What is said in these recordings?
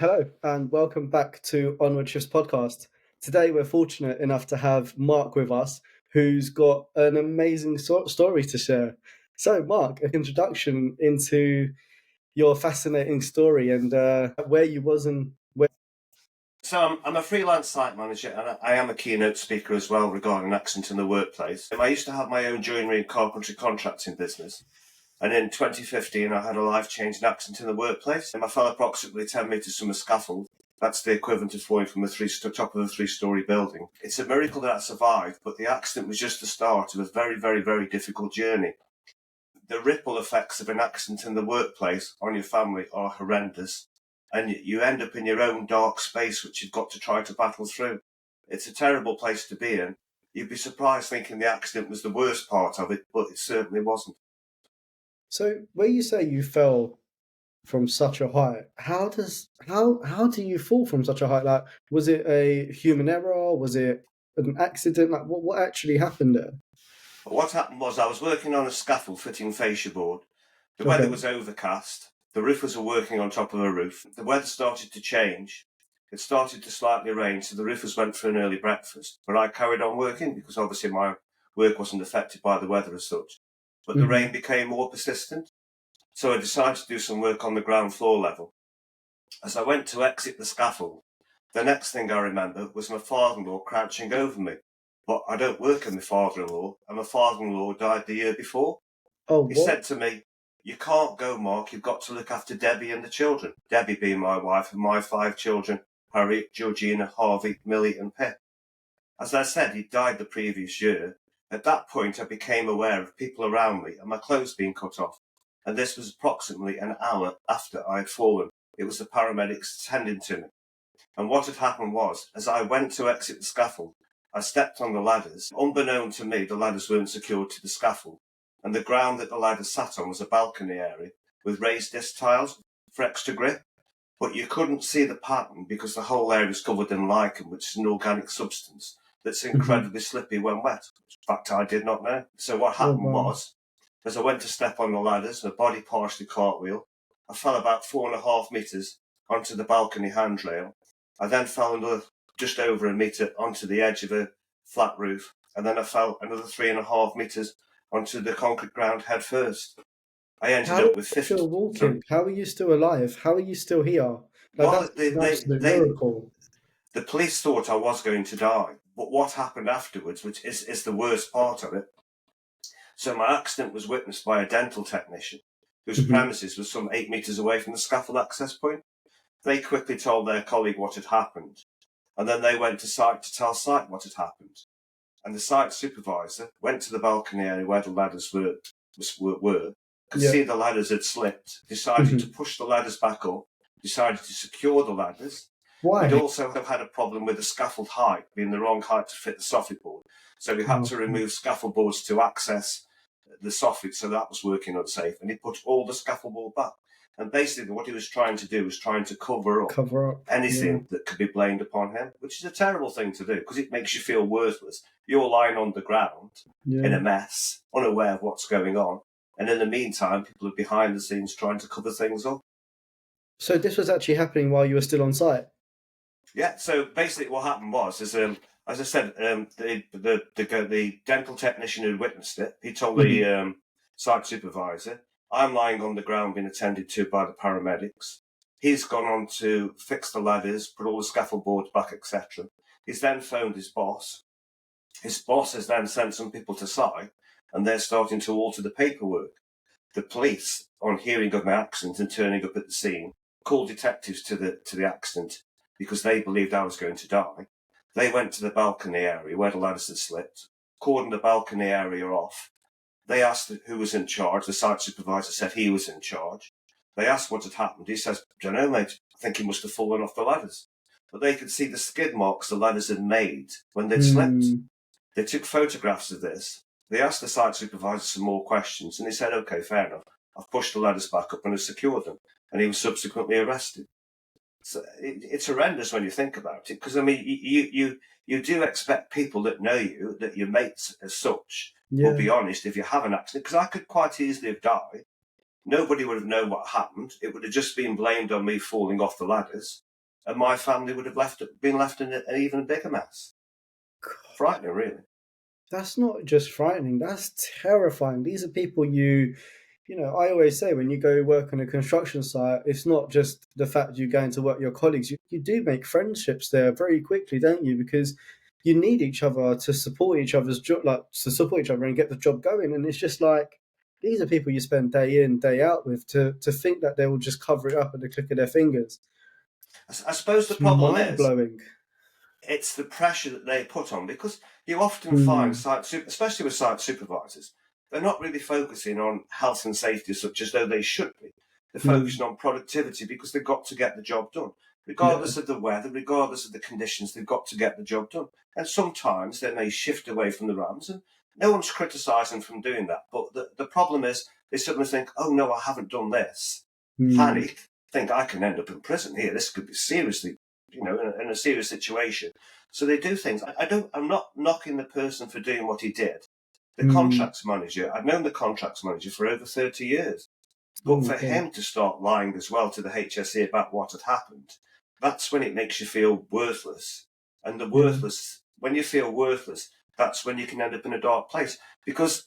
Hello, and welcome back to Onward Shift podcast. Today, we're fortunate enough to have Mark with us, who's got an amazing story to share. So, Mark, an introduction into your fascinating story and where you was and where. So I'm a freelance site manager and I am a keynote speaker as well regarding accident in the workplace. I used to have my own joinery and carpentry contracting business. And in 2015, I had a life-changing accident in the workplace. And I fell approximately 10 metres from a scaffold. That's the equivalent of falling from the top of a three-storey building. It's a miracle that I survived, but the accident was just the start of a very, very, very difficult journey. The ripple effects of an accident in the workplace on your family are horrendous. And you end up in your own dark space, which you've got to try to battle through. It's a terrible place to be in. You'd be surprised thinking the accident was the worst part of it, but it certainly wasn't. So, where you say you fell from such a height, how do you fall from such a height? Like, was it a human error? Was it an accident? Like, what actually happened there? But what happened was I was working on a scaffold fitting fascia board. The Okay. weather was overcast. The roofers were working on top of a roof. The weather started to change. It started to slightly rain, so the roofers went for an early breakfast. But I carried on working because obviously my work wasn't affected by the weather as such. But the rain became more persistent. So I decided to do some work on the ground floor level. As I went to exit the scaffold, the next thing I remember was my father-in-law crouching over me. But I don't work with my father-in-law, and my father-in-law died the year before. Oh, He what? said to me, "You can't go, Mark. You've got to look after Debbie and the children." Debbie being my wife and my 5 children, Harriet, Georgina, Harvey, Millie and Pip. As I said, he died the previous year. At that point, I became aware of people around me and my clothes being cut off. And this was approximately an hour after I had fallen. It was the paramedics attending to me. And what had happened was, as I went to exit the scaffold, I stepped on the ladders. Unbeknown to me, the ladders weren't secured to the scaffold, and the ground that the ladders sat on was a balcony area with raised disc tiles for extra grip. But you couldn't see the pattern because the whole area is covered in lichen, which is an organic substance that's incredibly slippy when wet. In fact, I did not know. So what happened was, as I went to step on the ladders, my body partially cartwheel, I fell about 4.5 metres onto the balcony handrail. I then fell just over a metre onto the edge of a flat roof, and then I fell another 3.5 metres onto the concrete ground head first. I ended up with 50. Walking? How are you still alive? How are you still here? Like, Well, that's an absolute miracle. the police thought I was going to die, but what happened afterwards, which is the worst part of it. So my accident was witnessed by a dental technician whose premises was some 8 metres away from the scaffold access point. They quickly told their colleague what had happened, and then they went to site to tell site what had happened. And the site supervisor went to the balcony area where the ladders were, could see the ladders had slipped, decided to push the ladders back up, decided to secure the ladders. Why? We'd also had a problem with the scaffold height being the wrong height to fit the soffit board. So we had to remove scaffold boards to access the soffit, so that was working unsafe. And he put all the scaffold board back. And basically what he was trying to do was trying to cover up anything that could be blamed upon him, which is a terrible thing to do because it makes you feel worthless. You're lying on the ground in a mess, unaware of what's going on. And in the meantime, people are behind the scenes trying to cover things up. So this was actually happening while you were still on site? Yeah, so basically what happened was, as I said, the dental technician who witnessed it, he told the site supervisor, "I'm lying on the ground being attended to by the paramedics." He's gone on to fix the ladders, put all the scaffold boards back, etc. He's then phoned his boss. His boss has then sent some people to site, and they're starting to alter the paperwork. The police, on hearing of my accident and turning up at the scene, called detectives to the accident because they believed I was going to die. They went to the balcony area where the ladders had slipped, cordoned the balcony area off. They asked who was in charge. The site supervisor said he was in charge. They asked what had happened. He says, "Don't know, mate. I think he must have fallen off the ladders." But they could see the skid marks the ladders had made when they'd slipped. They took photographs of this. They asked the site supervisor some more questions, and he said, "Okay, fair enough. I've pushed the ladders back up and have secured them." And he was subsequently arrested. So it's horrendous when you think about it, because I mean, you do expect people that know you, that your mates as such, will be honest if you have an accident, because I could quite easily have died. Nobody would have known what happened. It would have just been blamed on me falling off the ladders. and my family would have been left in an even bigger mess. Frightening, really. That's not just frightening, that's terrifying. These are people I always say when you go work on a construction site, it's not just the fact you're going to work with your colleagues. You do make friendships there very quickly, don't you? Because you need each other to support each other's job, like to support each other and get the job going. And it's just like, these are people you spend day in, day out with. To think that they will just cover it up at the click of their fingers. I suppose the It's problem mind blowing. it's the pressure that they put on, because you often find especially with site supervisors, they're not really focusing on health and safety as such as though they should be. They're focusing on productivity because they've got to get the job done. Regardless of the weather, regardless of the conditions, they've got to get the job done. And sometimes they may shift away from the RAMs, and no one's criticising them from doing that. But the problem is they suddenly think, oh no, I haven't done this. Panic, think I can end up in prison here. This could be seriously, in a serious situation. So they do things. I'm not knocking the person for doing what he did. The contracts manager, I've known the contracts manager for over 30 years. But for him to start lying as well to the HSE about what had happened, that's when it makes you feel worthless. And when you feel worthless, that's when you can end up in a dark place. Because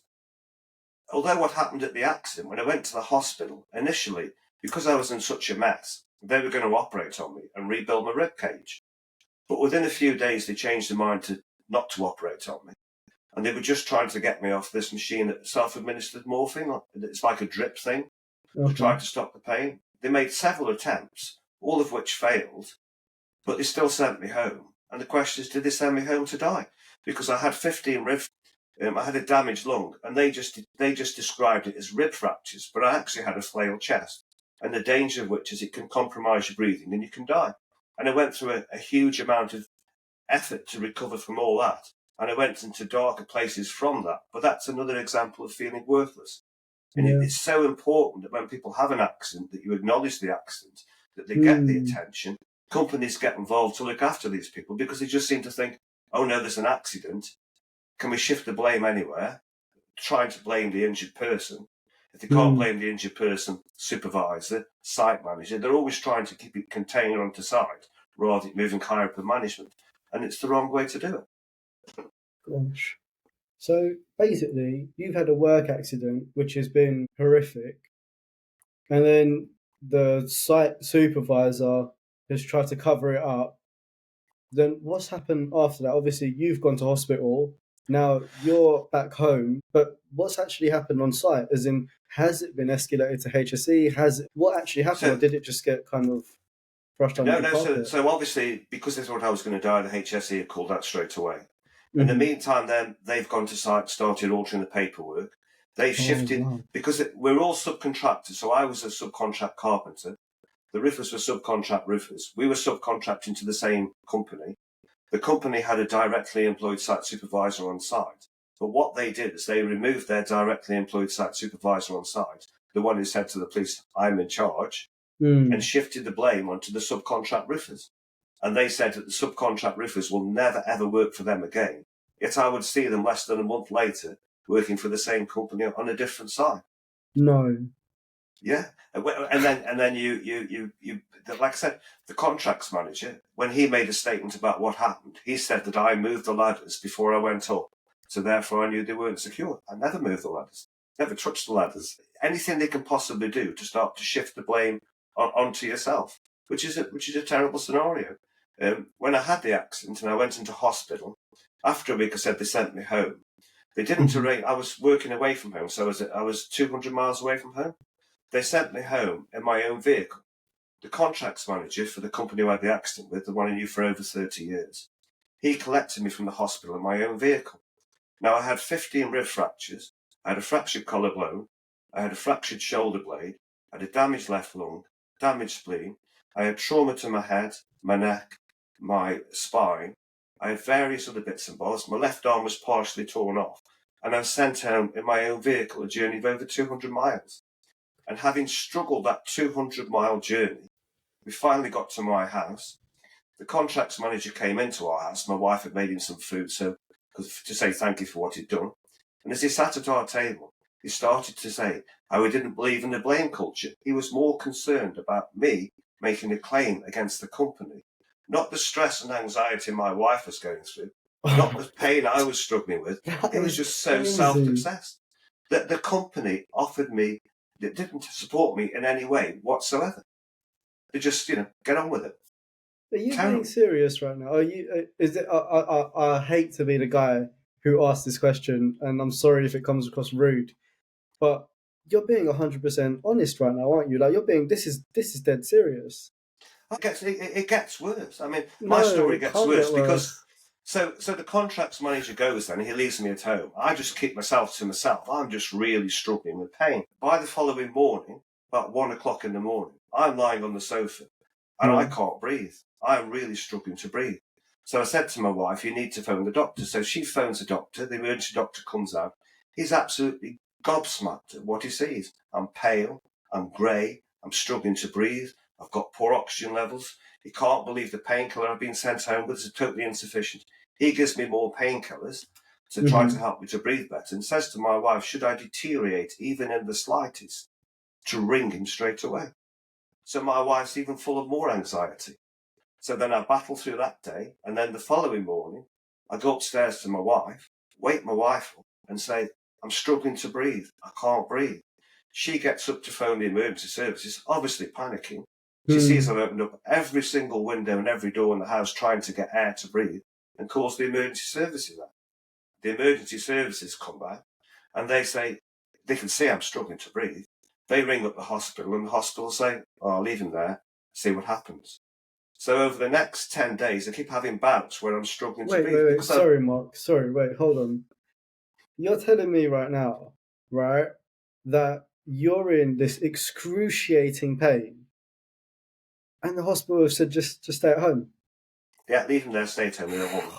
although what happened at the accident, when I went to the hospital, initially, because I was in such a mess, they were going to operate on me and rebuild my rib cage. But within a few days, they changed their mind to not to operate on me. And they were just trying to get me off this machine that self-administered morphine. It's like a drip thing. To try to stop the pain. They made several attempts, all of which failed, but they still sent me home. And the question is, did they send me home to die? Because I had 15 rib, I had a damaged lung, and they just described it as rib fractures, but I actually had a flail chest, and the danger of which is it can compromise your breathing and you can die. And I went through a huge amount of effort to recover from all that, and I went into darker places from that. But that's another example of feeling worthless. And it's so important that when people have an accident, that you acknowledge the accident, that they get the attention. Companies get involved to look after these people because they just seem to think, oh no, there's an accident. Can we shift the blame anywhere? Trying to blame the injured person. If they can't blame the injured person, supervisor, site manager, they're always trying to keep it contained onto site rather than moving higher up in management. And it's the wrong way to do it. Gosh. So basically, you've had a work accident which has been horrific, and then the site supervisor has tried to cover it up. Then what's happened after that? Obviously, you've gone to hospital. Now you're back home, but what's actually happened on site? As in, has it been escalated to HSE? What actually happened, or did it just get kind of brushed under the carpet? So obviously, because they thought I was going to die, the HSE had called that straight away. In the meantime, then they've gone to site, started altering the paperwork. They've shifted because we're all subcontractors. So I was a subcontract carpenter. The roofers were subcontract roofers. We were subcontracting to the same company. The company had a directly employed site supervisor on site. But what they did is they removed their directly employed site supervisor on site, the one who said to the police, I'm in charge, and shifted the blame onto the subcontract roofers. And they said that the subcontract roofers will never, ever work for them again. Yet I would see them less than a month later working for the same company on a different site. No. Yeah. And then you like I said, the contracts manager, when he made a statement about what happened, he said that I moved the ladders before I went up. So therefore I knew they weren't secure. I never moved the ladders. Never touched the ladders. Anything they can possibly do to start to shift the blame onto yourself, which is a terrible scenario. When I had the accident and I went into hospital, after a week I said they sent me home. They didn't arrange. I was working away from home, so I was 200 miles away from home. They sent me home in my own vehicle. The contracts manager for the company I had the accident with, the one I knew for over 30 years, he collected me from the hospital in my own vehicle. Now I had 15 rib fractures. I had a fractured collarbone. I had a fractured shoulder blade. I had a damaged left lung, damaged spleen. I had trauma to my head, my neck, my spine. I had various other bits and bobs. My left arm was partially torn off, and I was sent home in my own vehicle, a journey of over 200 miles. And having struggled that 200-mile journey, we finally got to my house. The contracts manager came into our house. My wife had made him some food to say thank you for what he'd done. And as he sat at our table, he started to say how he didn't believe in the blame culture. He was more concerned about me making a claim against the company not the stress and anxiety my wife was going through, not the pain I was struggling with. It was just so self-obsessed that the company offered me, it didn't support me in any way whatsoever. They just, get on with it. Are you being serious right now? Are you? Is it? I hate to be the guy who asked this question, and I'm sorry if it comes across rude, but you're being 100% honest right now, aren't you? Like you're being. This is dead serious. It gets worse. I mean, my story gets worse because so the contracts manager goes then, he leaves me at home. I just keep myself to myself. I'm just really struggling with pain. By the following morning, about 1 o'clock in the morning, I'm lying on the sofa and I can't breathe. I'm really struggling to breathe. So I said to my wife, you need to phone the doctor. So she phones the doctor. The emergency doctor comes out. He's absolutely gobsmacked at what he sees. I'm pale. I'm grey. I'm struggling to breathe. I've got poor oxygen levels. He can't believe the painkiller I've been sent home with is totally insufficient. He gives me more painkillers to try to help me to breathe better and says to my wife, should I deteriorate even in the slightest, to ring him straight away. So my wife's even full of more anxiety. So then I battle through that day, and then the following morning, I go upstairs to my wife, wake my wife up and say, I'm struggling to breathe. I can't breathe. She gets up to phone the emergency services, obviously panicking. She sees I've opened up every single window and every door in the house trying to get air to breathe and calls the emergency services out. The emergency services come back and they say, they can see I'm struggling to breathe. They ring up the hospital and the hospital say, oh, I'll leave him there, see what happens. So over the next 10 days, I keep having bouts where I'm struggling to breathe. Wait. Sorry, Mark. Sorry, wait, hold on. You're telling me right now, right, that you're in this excruciating pain and the hospital have said just stay at home? Yeah, leave him there, stay at home, we don't want him.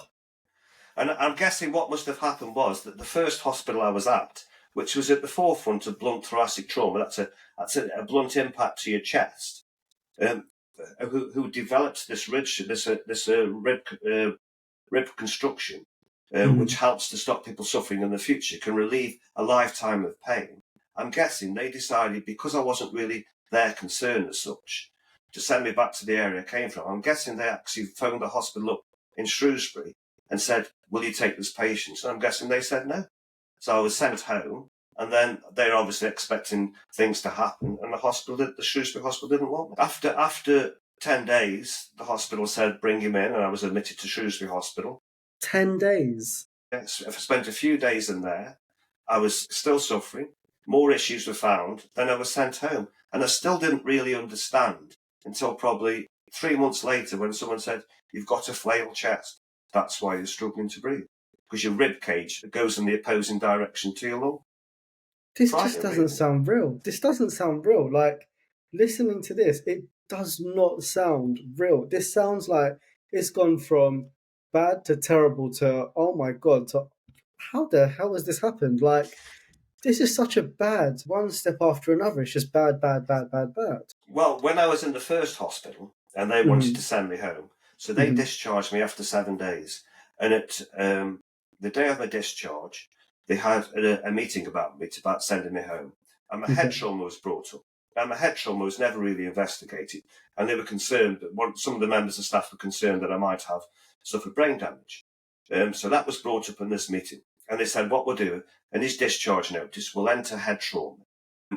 And I'm guessing what must have happened was that the first hospital I was at, which was at the forefront of blunt thoracic trauma, that's a blunt impact to your chest, who developed this rib construction, which helps to stop people suffering in the future, can relieve a lifetime of pain. I'm guessing they decided, because I wasn't really their concern as such, to send me back to the area I came from. I'm guessing they actually phoned the hospital up in Shrewsbury and said, will you take this patient? And I'm guessing they said no. So I was sent home, and then they're obviously expecting things to happen, and the Shrewsbury hospital didn't want me. After 10 days, the hospital said, bring him in, and I was admitted to Shrewsbury Hospital. 10 days? Yes, I spent a few days in there. I was still suffering. More issues were found. Then I was sent home. And I still didn't really understand until probably 3 months later when someone said, you've got a flail chest. That's why you're struggling to breathe. Because your rib cage goes in the opposing direction to your lung. This just doesn't sound real. This doesn't sound real. Like, listening to this, it does not sound real. This sounds like it's gone from bad to terrible to, oh my God, to how the hell has this happened? Like, this is such a bad one step after another. It's just bad. Well, when I was in the first hospital and they wanted to send me home, so they discharged me after 7 days. And at the day of my discharge, they had a meeting about sending me home. And my head trauma was brought up. And my head trauma was never really investigated. And they were concerned that some of the members of staff were concerned that I might have suffered brain damage. So that was brought up in this meeting. And they said, what we'll do, in his discharge notice, we'll enter head trauma.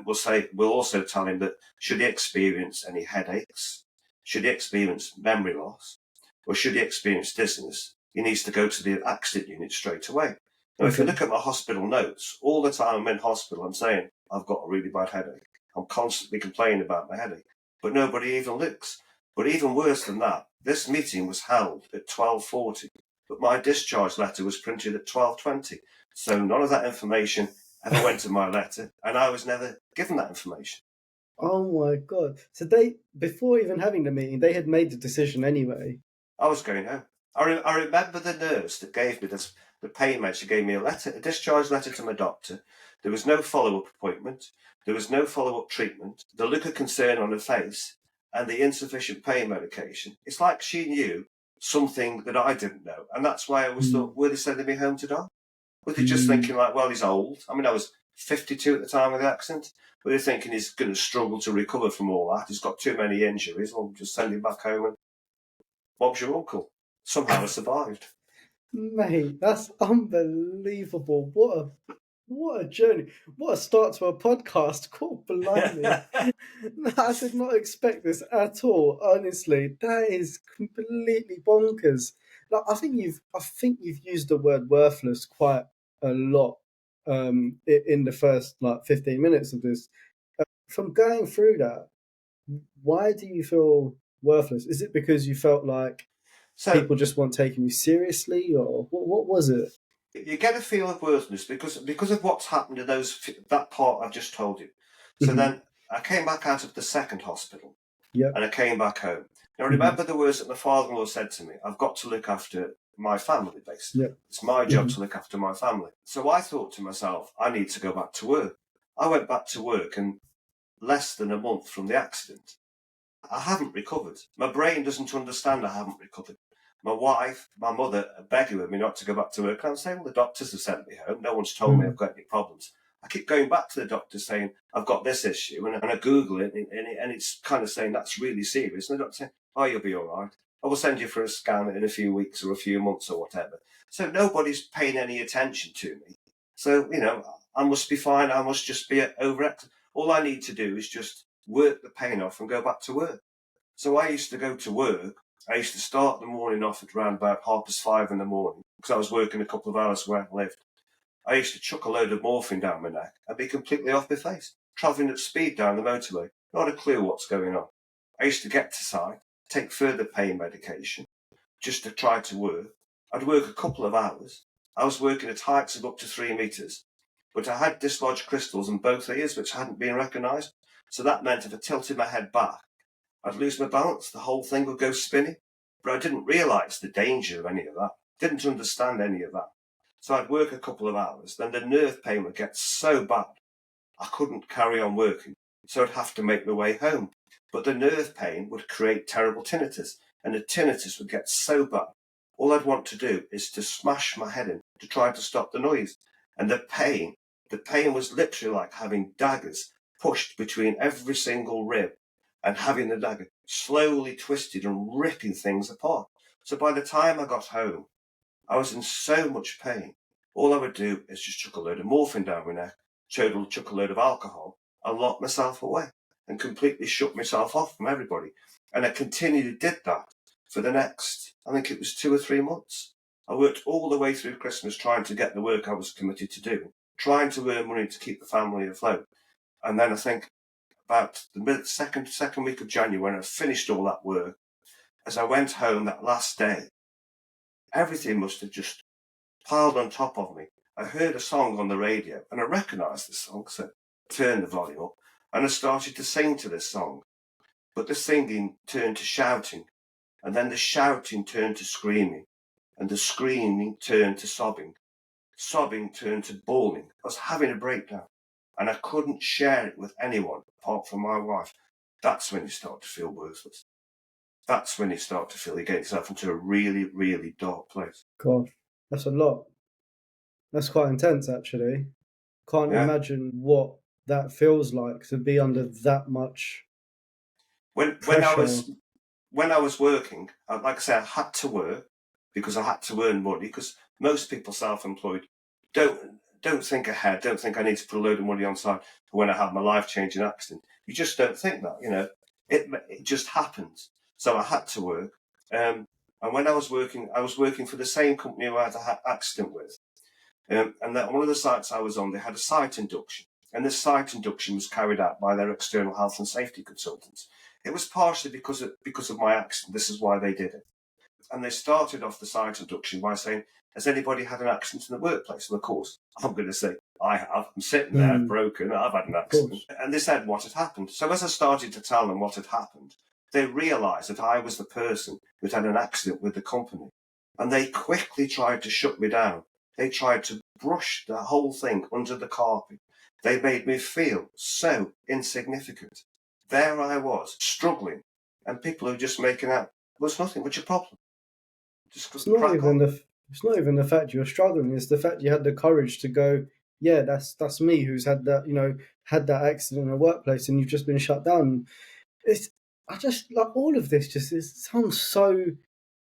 We'll also tell him that should he experience any headaches, should he experience memory loss, or should he experience dizziness, he needs to go to the accident unit straight away. Now, if you look at my hospital notes, all the time I'm in hospital, I'm saying, I've got a really bad headache. I'm constantly complaining about my headache, but nobody even looks. But even worse than that, this meeting was held at 12:40, but my discharge letter was printed at 12:20. So none of that information ever went to my letter, and I was never given that information. Oh my God. So they, before even having the meeting, they had made the decision anyway. I was going home. I remember the nurse that gave me the pain meds. She gave me a discharge letter to my doctor. There was no follow-up appointment. There was no follow-up treatment. The look of concern on her face and the insufficient pain medication. It's like she knew something that I didn't know. And that's why I always thought, were they sending me home to die? Were they just thinking like, well, he's old? I mean, I was 52 at the time of the accident. Were they thinking he's going to struggle to recover from all that? He's got too many injuries. We'll just send him back home. Bob's your uncle. Somehow I survived. Mate, that's unbelievable. What a journey. What a start to a podcast. God blimey. I did not expect this at all. Honestly, that is completely bonkers. Like, I think you've used the word worthless quite a lot in the first 15 minutes of this. From going through that, why do you feel worthless? Is it because you felt like So people just weren't taking you seriously, or what was it? you get a feel of worthlessness because of what's happened in that part I've just told you. So then I came back out of the second hospital. Yeah. And I came back home. Now, remember the words that my father-in-law said to me, I've got to look after my family, basically. Yeah. It's my job to look after my family. So I thought to myself, I need to go back to work. I went back to work, and less than a month from the accident, I haven't recovered. My brain doesn't understand I haven't recovered. My wife, my mother are begging with me not to go back to work. And I'm saying, well, the doctors have sent me home. No one's told me I've got any problems. I keep going back to the doctor saying, I've got this issue. And I Google it, and it's kind of saying, that's really serious. And the doctor saying, oh, you'll be all right. I will send you for a scan in a few weeks or a few months or whatever. So nobody's paying any attention to me. So, I must be fine. I must just be overactive. All I need to do is just work the pain off and go back to work. So I used to go to work. I used to start the morning off at around about 5:30 in the morning because I was working a couple of hours where I lived. I used to chuck a load of morphine down my neck and be completely off my face, travelling at speed down the motorway, not a clue what's going on. I used to get to site, take further pain medication, just to try to work. I'd work a couple of hours. I was working at heights of up to 3 metres, but I had dislodged crystals in both ears which hadn't been recognised. So that meant if I tilted my head back, I'd lose my balance, the whole thing would go spinning. But I didn't realise the danger of any of that, didn't understand any of that. So I'd work a couple of hours, then the nerve pain would get so bad, I couldn't carry on working, so I'd have to make my way home. But the nerve pain would create terrible tinnitus, and the tinnitus would get so bad, all I'd want to do is to smash my head in to try to stop the noise. And the pain was literally like having daggers pushed between every single rib, and having the dagger slowly twisted and ripping things apart. So by the time I got home, I was in so much pain. All I would do is just chuck a load of morphine down my neck, chuck a load of alcohol, and lock myself away and completely shut myself off from everybody. And I continually did that for the next, I think it was 2 or 3 months. I worked all the way through Christmas trying to get the work I was committed to do, trying to earn money to keep the family afloat. And then I think about the second week of January, when I finished all that work, as I went home that last day, everything must have just piled on top of me. I heard a song on the radio, and I recognised the song, so I turned the volume up, and I started to sing to this song. But the singing turned to shouting, and then the shouting turned to screaming, and the screaming turned to sobbing. Sobbing turned to bawling. I was having a breakdown, and I couldn't share it with anyone apart from my wife. That's when you start to feel worthless. That's when you start to feel you get yourself into a really, really dark place. God, that's a lot. That's quite intense, actually. Can't imagine what that feels like to be under that much pressure. When I was working, like I say, I had to work because I had to earn money. Because most people self-employed don't think ahead, don't think I need to put a load of money on side for when I have my life-changing accident. You just don't think that, It just happens. So I had to work. And when I was working for the same company who I had an accident with. And that one of the sites I was on, they had a site induction. And this site induction was carried out by their external health and safety consultants. It was partially because of my accident. This is why they did it. And they started off the site induction by saying, has anybody had an accident in the workplace? And of course, I'm going to say, I have. I'm sitting there broken. I've had an accident. And they said what had happened. So as I started to tell them what had happened, they realised that I was the person who'd had an accident with the company. And they quickly tried to shut me down. They tried to brush the whole thing under the carpet. They made me feel so insignificant. There I was, struggling, and people were just making out, well, it's nothing, what's your problem? It's not even the fact you're struggling, it's the fact you had the courage to go, yeah, that's me who's had that accident in a workplace, and you've just been shut down. I just like all of this. It sounds so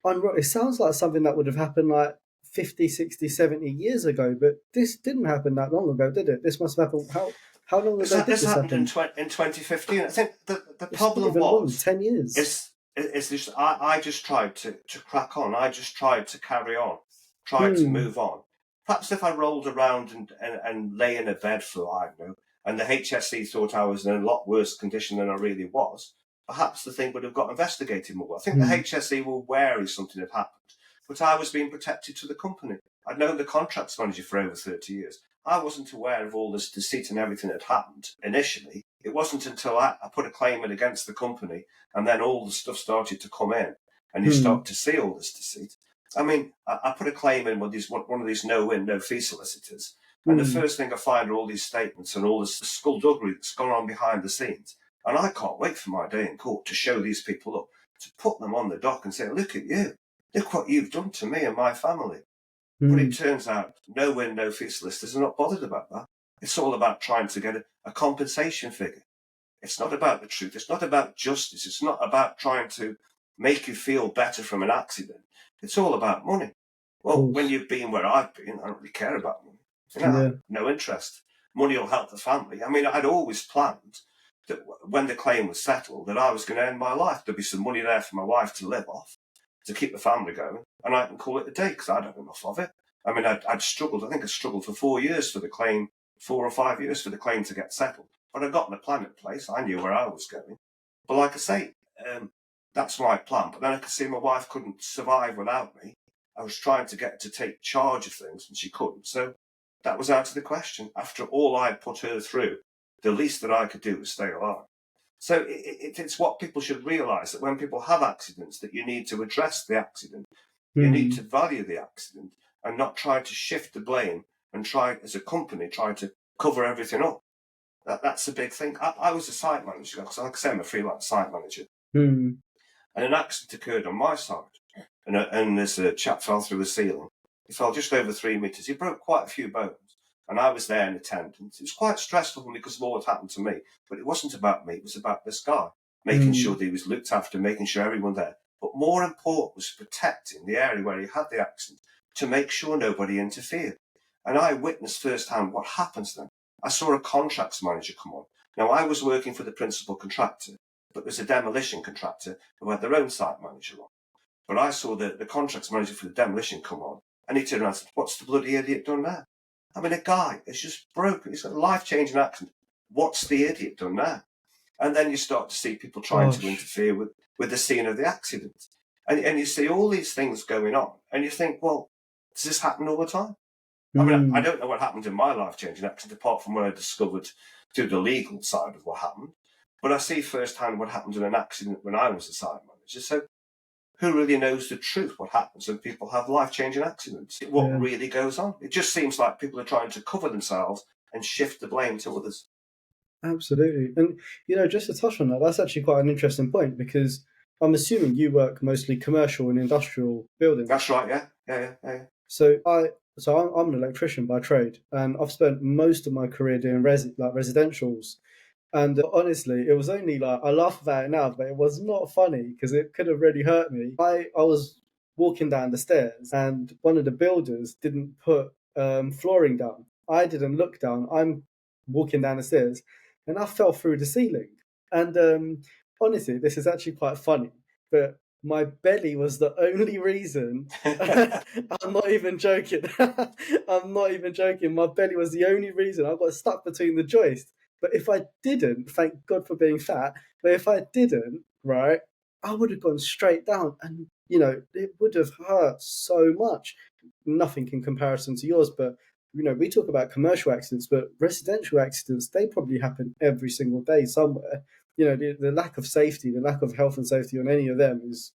It sounds like something that would have happened like 50, 60, 70 years ago, but this didn't happen that long ago, did it? This must have happened. How long ago did This this happened happen? in 2015. I think the It's not problem even long, was 10 years. is this. I just tried to crack on. I just tried to carry on, tried to move on. Perhaps if I rolled around and lay in a bed for, I don't know, and the HSE thought I was in a lot worse condition than I really was, perhaps the thing would have got investigated more. I think the HSE were wary something had happened, but I was being protected to the company. I'd known the contracts manager for over 30 years. I wasn't aware of all this deceit and everything that had happened initially. It wasn't until I put a claim in against the company and then all the stuff started to come in and you start to see all this deceit. I mean, I put a claim in with one of these no-win, no-fee solicitors, and the first thing I find are all these statements and all this skullduggery that's gone on behind the scenes. And I can't wait for my day in court to show these people up, to put them on the dock and say, look at you, look what you've done to me and my family. But it turns out no-win, no-fee solicitors are not bothered about that. It's all about trying to get a compensation figure. It's not about the truth. It's not about justice. It's not about trying to make you feel better from an accident. It's all about money. Well, when you've been where I've been, I don't really care about money. You know, I have no interest. Money will help the family. I mean, I'd always planned that when the claim was settled, that I was going to end my life. There'd be some money there for my wife to live off, to keep the family going, and I can call it a day because I'd had enough of it. I mean, I'd struggled. I think I struggled for 4 years for the claim, 4 or 5 years for the claim to get settled. But I got my plan in place. I knew where I was going. But like I say, that's my plan. But then I could see my wife couldn't survive without me. I was trying to get her to take charge of things, and she couldn't. So that was out of the question. After all I'd put her through, the least that I could do was stay alive. So it's what people should realise, that when people have accidents, that you need to address the accident. You need to value the accident and not try to shift the blame and try, as a company, try to cover everything up. That's a big thing. I was a site manager, because like I say, I'm a freelance site manager. And an accident occurred on my side. And this chap fell through the ceiling. He fell just over 3 meters. He broke quite a few bones. And I was there in attendance. It was quite stressful for me because of all that happened to me. But it wasn't about me. It was about this guy. Making sure that he was looked after, making sure everyone there. But more important was protecting the area where he had the accident to make sure nobody interfered. And I witnessed firsthand what happens then. I saw a contracts manager come on. Now, I was working for the principal contractor, but there's a demolition contractor who had their own site manager on. But I saw the contracts manager for the demolition come on, and he turned around and said, "What's the bloody idiot done now?" I mean, a guy is just broken. He's got a life-changing accident. What's the idiot done now? And then you start to see people trying to interfere with the scene of the accident. And you see all these things going on, and you think, well, does this happen all the time? I mean, I don't know what happened in my life-changing accident, apart from what I discovered through the legal side of what happened. But I see firsthand what happened in an accident when I was a site manager. So who really knows the truth, what happens when people have life-changing accidents? What really goes on? It just seems like people are trying to cover themselves and shift the blame to others. Absolutely. And, just to touch on that, that's actually quite an interesting point, because I'm assuming you work mostly commercial and industrial buildings. That's right, yeah. So I'm an electrician by trade, and I've spent most of my career doing residentials. And honestly, it was only I laugh about it now, but it was not funny because it could have really hurt me. I was walking down the stairs, and one of the builders didn't put flooring down. I didn't look down. I'm walking down the stairs, and I fell through the ceiling. And honestly, this is actually quite funny, but my belly was the only reason. I'm not even joking. I'm not even joking. My belly was the only reason I got stuck between the joists. But if I didn't, thank God for being fat, but if I didn't, right, I would have gone straight down, and, it would have hurt so much. Nothing in comparison to yours, but, we talk about commercial accidents, but residential accidents, they probably happen every single day somewhere. The lack of safety, the lack of health and safety on any of them is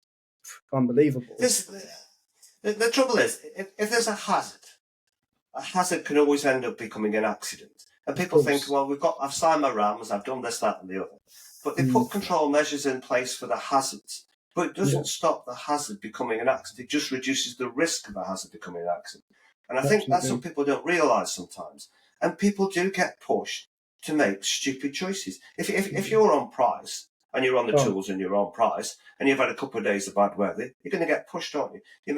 unbelievable. The trouble is, if there's a hazard can always end up becoming an accident. And people think, well, I've signed my RAMs, I've done this, that, and the other. But they put control measures in place for the hazards. But it doesn't stop the hazard becoming an accident. It just reduces the risk of a hazard becoming an accident. And I think that's what people don't realise sometimes. And people do get pushed to make stupid choices. If you're on price and you're on the tools and you're on price, and you've had a couple of days of bad weather, you're going to get pushed, aren't you? You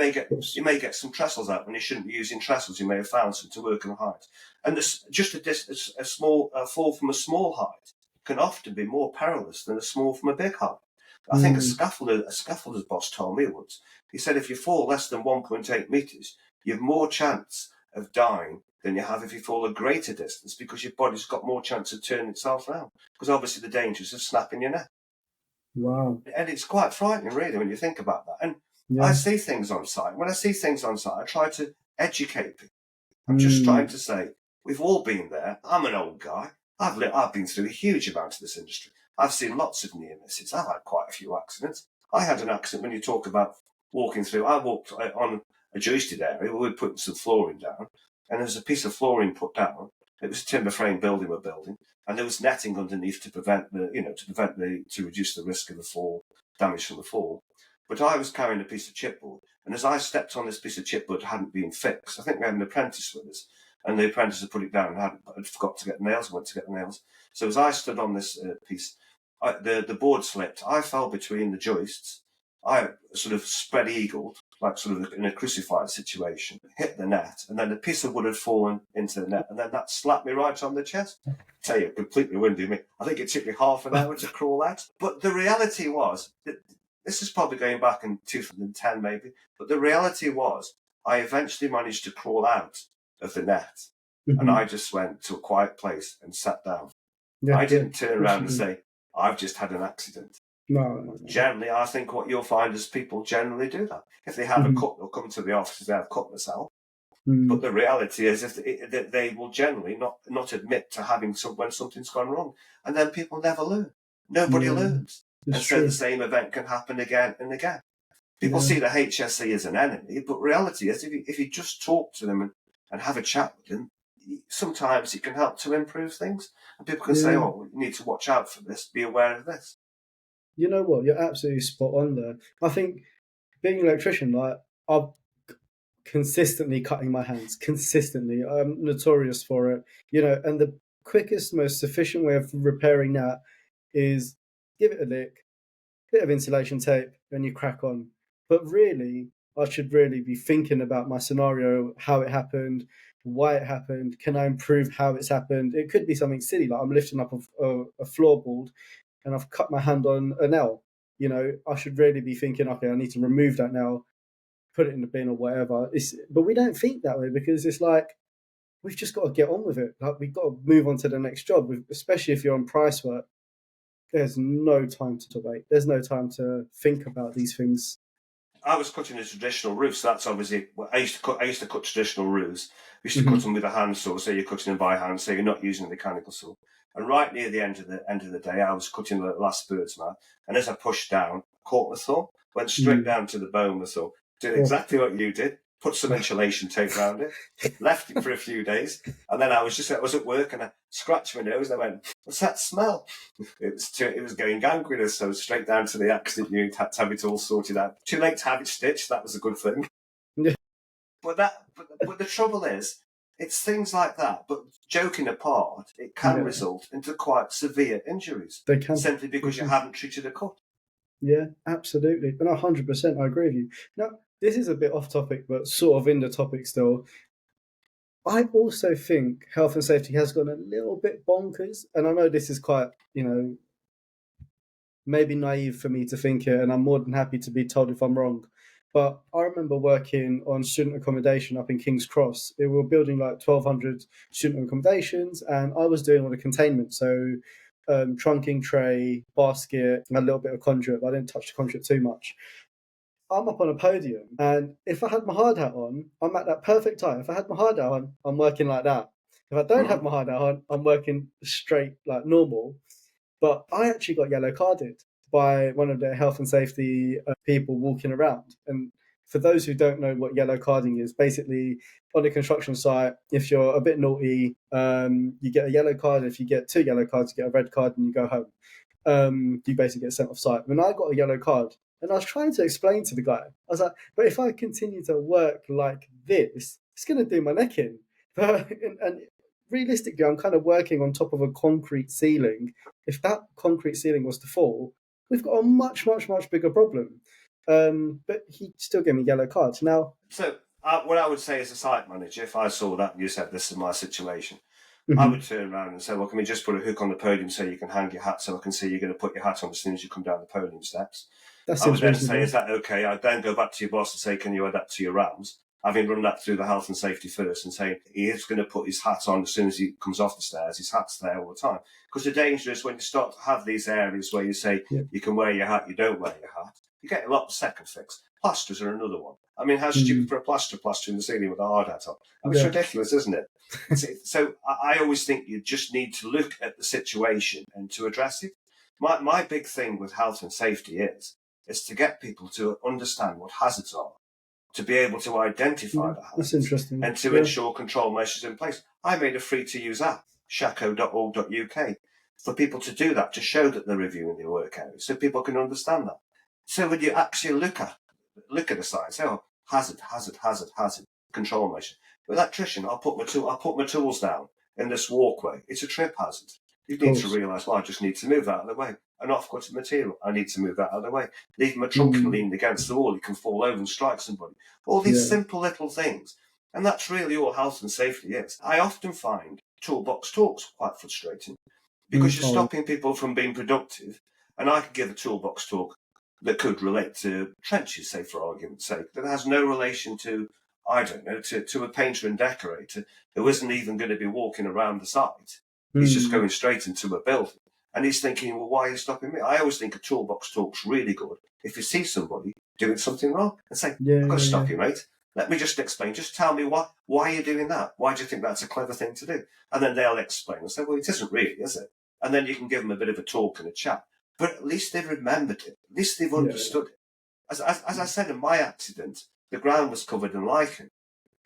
may get some trestles out when you shouldn't be using trestles. You may have found some to work on height, and just a small fall from a small height can often be more perilous than a small from a big height. I think a scaffolder's boss told me once. He said if you fall less than 1.8 meters, you have more chance of dying than you have if you fall a greater distance, because your body's got more chance of turning itself around. Because obviously the dangers of snapping your neck. Wow. And it's quite frightening, really, when you think about that. And I see things on site. When I see things on site, I try to educate people. I'm just trying to say, we've all been there. I'm an old guy. I've been through a huge amount of this industry. I've seen lots of near misses. I've had quite a few accidents. I had an accident when you talk about walking through. I walked on a joisted area. We were putting some flooring down, and there was a piece of flooring put down. It was a timber frame building we're building, and there was netting underneath to reduce the risk of the fall, damage from the fall. But I was carrying a piece of chipboard, and as I stepped on this piece of chipboard, it hadn't been fixed. I think we had an apprentice with us, and the apprentice had put it down and had forgot to get nails. Went to get the nails. So as I stood on this piece, the board slipped. I fell between the joists. I sort of spread eagled, like sort of in a crucified situation, hit the net, and then the piece of wood had fallen into the net, and then that slapped me right on the chest. I tell you, completely winded me. I think it took me half an hour to crawl out. But the reality was, that this is probably going back in 2010 maybe, but the reality was I eventually managed to crawl out of the net, and I just went to a quiet place and sat down. I didn't turn around and say, I've just had an accident. No. Generally, I think what you'll find is people generally do that. If they have a cut, they'll come to the office and say, I've cut myself. But the reality is that they will generally not admit to having when something's gone wrong. And then people never learn. Nobody learns. And so the same event can happen again and again. People see the HSE as an enemy, but reality is if you just talk to them and have a chat with them, sometimes it can help to improve things. And people can say, oh, you need to watch out for this, be aware of this. You know what? You're absolutely spot on there. I think being an electrician, like I'm consistently cutting my hands. Consistently, I'm notorious for it. And the quickest, most sufficient way of repairing that is give it a lick, bit of insulation tape, and you crack on. But really, I should really be thinking about my scenario, how it happened, why it happened. Can I improve how it's happened? It could be something silly, like I'm lifting up a floorboard and I've cut my hand on a nail. I should really be thinking, okay, I need to remove that nail, put it in the bin or whatever. But we don't think that way because it's like, we've just got to get on with it. Like we've got to move on to the next job, especially if you're on price work. There's no time to wait. There's no time to think about these things. I was cutting a traditional roof, so that's obviously. I used to cut traditional roofs. We used to cut them with a handsaw, so you're cutting them by hand, so you're not using a mechanical saw. And right near the end of the day, I was cutting the last bird's mouth, and as I pushed down, caught the saw, went straight down to the bone of the saw, did exactly what you did. Put some insulation tape around it, left it for a few days, and then I was at work and I scratched my nose and I went, "What's that smell?" It was going gangrenous, so straight down to the accident unit, had to have it all sorted out. Too late to have it stitched. That was a good thing. Yeah. But the trouble is, it's things like that. But joking apart, it can result into quite severe injuries. They can, simply because you haven't treated a cut. Yeah, absolutely, and 100%, I agree with you. Now, this is a bit off topic, but sort of in the topic still. I also think health and safety has gone a little bit bonkers, and I know this is quite, maybe naive for me to think it, and I'm more than happy to be told if I'm wrong. But I remember working on student accommodation up in King's Cross. We were building like 1,200 student accommodations, and I was doing all the containment. So trunking tray, basket, and a little bit of conduit, but I didn't touch the conduit too much. I'm up on a podium, and if I had my hard hat on, I'm at that perfect time. If I had my hard hat on, I'm working like that. If I don't have my hard hat on, I'm working straight like normal. But I actually got yellow carded by one of the health and safety people walking around. And for those who don't know what yellow carding is, basically on a construction site, if you're a bit naughty, you get a yellow card. If you get 2 yellow cards, you get a red card and you go home. You basically get sent off site. When I got a yellow card, and I was trying to explain to the guy, I was like, but if I continue to work like this, it's going to do my neck in. And realistically, I'm kind of working on top of a concrete ceiling. If that concrete ceiling was to fall, we've got a much, much, much bigger problem. But he still gave me yellow cards. Now, So what I would say as a site manager, if I saw that and you said this is my situation, I mhm, would turn around and say, well, can we just put a hook on the podium so you can hang your hat so I can see you're going to put your hat on as soon as you come down the podium steps? that I would seems then say, reasonable. is that okay? I'd then go back to your boss and say, can you add that to your RAMs? Having run that through the health and safety first and saying he is going to put his hat on as soon as he comes off the stairs, his hat's there all the time. Because the danger is when you start to have these areas where you say Yeah. you can wear your hat, you don't wear your hat, you get a lot of second fix. Plasters are another one. I mean, how stupid for a plaster in the ceiling with a hard hat on? I mean, it's ridiculous, isn't it? So I always think you just need to look at the situation and to address it. My big thing with health and safety is to get people to understand what hazards are, to be able to identify the That's hazards, interesting. and to ensure control measures in place. I made a free-to-use app, shacco.org.uk, for people to do that, to show that they're reviewing their work areas, so people can understand that. So when you actually look at a site, say, oh, hazard, control measure. With electrician, I'll put my tools down in this walkway. It's a trip hazard. You need to realise, well, I just need to move that out of the way. An off-cutting material, I need to move that out of the way. Leave my trunk leaned against the wall, you can fall over and strike somebody. All these simple little things. And that's really all health and safety is. I often find toolbox talks quite frustrating because you're stopping people from being productive. And I could give a toolbox talk that could relate to trenches, say, for argument's sake, that has no relation to, I don't know, to a painter and decorator who isn't even going to be walking around the site. He's just going straight into a building. And he's thinking, well, why are you stopping me? I always think a toolbox talk's really good if you see somebody doing something wrong and say, I've got to stop you, mate. Let me just explain. Just tell me why are you doing that? Why do you think that's a clever thing to do? And then they'll explain and say, well, it isn't really, is it? And then you can give them a bit of a talk and a chat. But at least they've remembered it. At least they've understood it. As I said, in my accident, the ground was covered in lichen.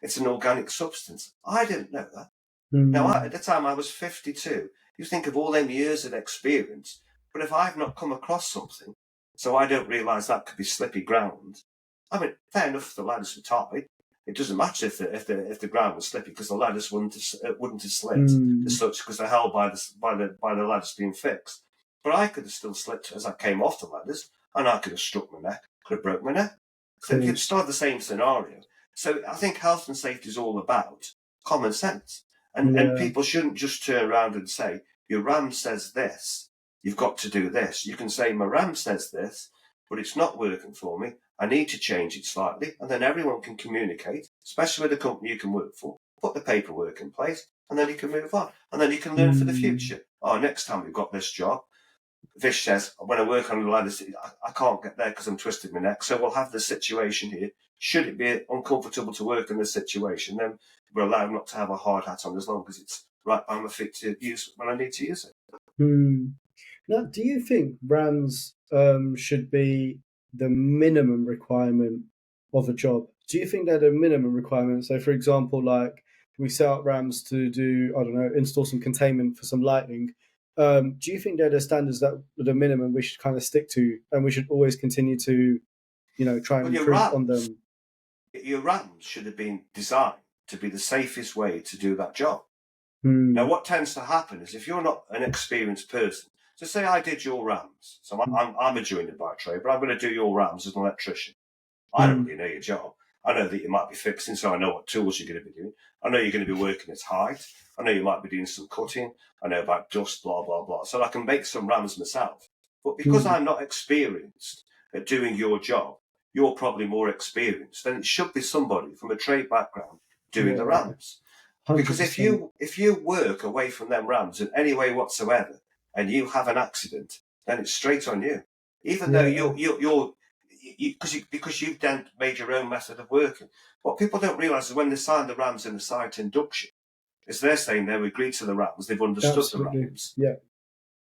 It's an organic substance. I didn't know that. Now, at the time, I was 52. You think of all them years of experience, but if I've not come across something, so I don't realise that could be slippy ground. I mean, fair enough, the ladders were tight. It doesn't matter if the ground was slippy because the ladders wouldn't have slipped as such because they're held by the ladders being fixed. But I could have still slipped as I came off the ladders, and I could have struck my neck, could have broke my neck. So you start the same scenario. So I think health and safety is all about common sense. And people shouldn't just turn around and say, your RAM says this, you've got to do this. You can say, my RAM says this, but it's not working for me. I need to change it slightly. And then everyone can communicate, especially with the company you can work for, put the paperwork in place, and then you can move on. And then you can learn for the future. Oh, next time we've got this job, Vish says, when I work on the ladders, I can't get there because I'm twisted my neck. So we'll have this situation here. Should it be uncomfortable to work in this situation, then we're allowed not to have a hard hat on as long as it's right by my feet to use when I need to use it. Now, do you think RAMs should be the minimum requirement of a job? Do you think they're the minimum requirement? So, for example, like we set up RAMs to do, I don't know, install some containment for some lighting. Do you think they're the standards that are the minimum we should kind of stick to, and we should always continue to, try and improve on them? Your RAMs should have been designed to be the safest way to do that job. Now, what tends to happen is if you're not an experienced person, so say I did your RAMs, so I'm a joiner by trade, but I'm going to do your RAMs as an electrician. I don't really know your job. I know that you might be fixing, so I know what tools you're going to be doing. I know you're going to be working at height. I know you might be doing some cutting. I know about dust, blah, blah, blah. So I can make some RAMs myself. But because I'm not experienced at doing your job, you're probably more experienced. Then it should be somebody from a trade background doing the RAMs. 100%. Because if you work away from them RAMs in any way whatsoever, and you have an accident, then it's straight on you. Even though you're because you've then made your own method of working. What people don't realise is when they sign the RAMs in the site induction, is they're saying they've agreed to the RAMs, they've understood the RAMs. Yeah.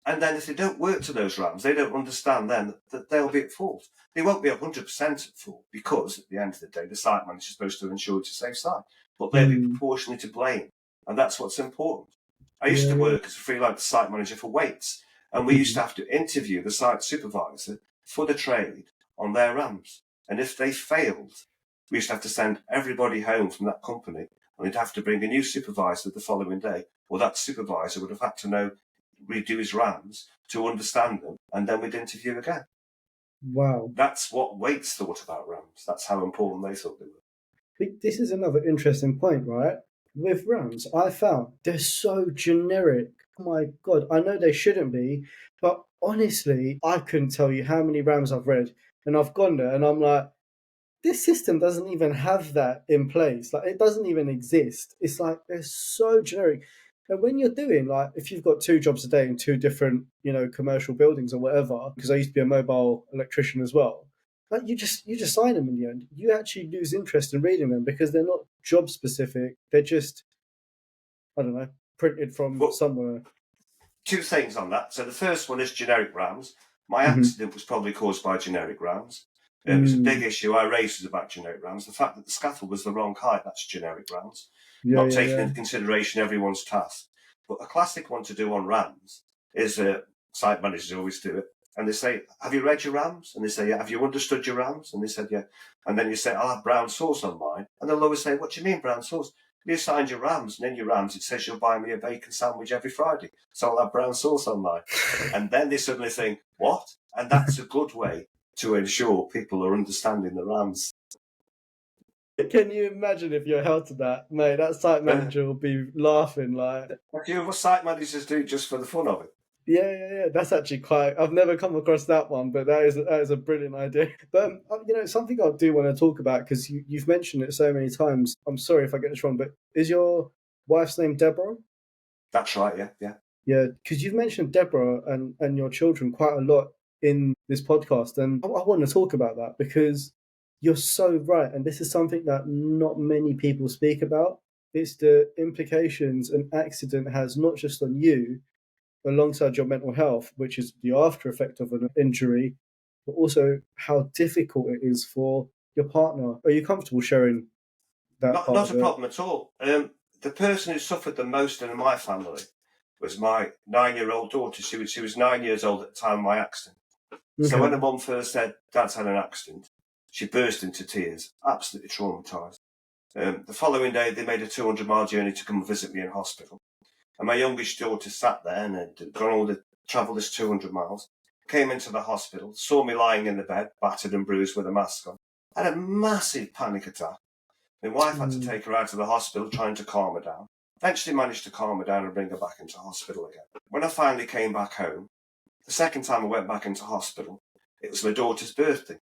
And then if they don't work to those RAMs, they don't understand then that they'll be at fault. They won't be 100% at fault because at the end of the day, the site manager is supposed to ensure it's a safe site. But they'll be proportionally to blame. And that's what's important. I used to work as a freelance site manager for weights. And we used to have to interview the site supervisor for the trade on their RAMs. And if they failed, we used to have to send everybody home from that company. And we'd have to bring a new supervisor the following day. Well, that supervisor would have had to redo his RAMs to understand them. And then we'd interview again. Wow. That's what Waits thought about rams. That's how important they thought they were. But this is another interesting point, right? With rams, I found they're so generic. Oh my God, I know they shouldn't be, but honestly, I couldn't tell you how many rams I've read. And I've gone there and I'm like, this system doesn't even have that in place. Like, it doesn't even exist. It's like they're so generic. And when you're doing, like, if you've got 2 jobs a day in 2 different, commercial buildings or whatever, because I used to be a mobile electrician as well, like, you just sign them in the end. You actually lose interest in reading them because they're not job specific. They're just, I don't know, printed from somewhere. 2 things on that. So the first one is generic rams. My Mhm. accident was probably caused by generic rams. It was a big issue I raised was about generic rams. The fact that the scaffold was the wrong height, that's generic rams. Yeah, Not yeah, taking yeah. into consideration everyone's task. But a classic one to do on rams is site managers always do it. And they say, have you read your rams? And they say, yeah. Have you understood your rams? And they said, yeah. And then you say, I'll have brown sauce on mine. And they'll always say, what do you mean brown sauce? You signed your rams, and in your rams it says you'll buy me a bacon sandwich every Friday, so I'll have brown sauce on mine. And then they suddenly think, what? And that's a good way to ensure people are understanding the rams. Can you imagine if you're held to that, mate? That site manager will be laughing like. A few of us site managers do just for the fun of it. Yeah. That's actually quite. I've never come across that one, but that is a brilliant idea. But something I do want to talk about because you've mentioned it so many times. I'm sorry if I get this wrong, but is your wife's name Deborah? That's right. Yeah. Yeah, because you've mentioned Deborah and your children quite a lot in this podcast, and I want to talk about that because you're so right, and this is something that not many people speak about. It's the implications an accident has not just on you, alongside your mental health, which is the after effect of an injury, but also how difficult it is for your partner. Are you comfortable sharing that part Not of a it? problem at all. The person who suffered the most in my family was my 9-year-old daughter. She was 9 years old at the time of my accident. So when her mum first said, Dad's had an accident, she burst into tears, absolutely traumatised. The following day, they made a 200-mile journey to come visit me in hospital. And my youngest daughter sat there and had travelled this 200 miles, came into the hospital, saw me lying in the bed, battered and bruised with a mask on, had a massive panic attack. My wife had to take her out of the hospital, trying to calm her down. Eventually managed to calm her down and bring her back into hospital again. When I finally came back home, the second time I went back into hospital, it was my daughter's birthday.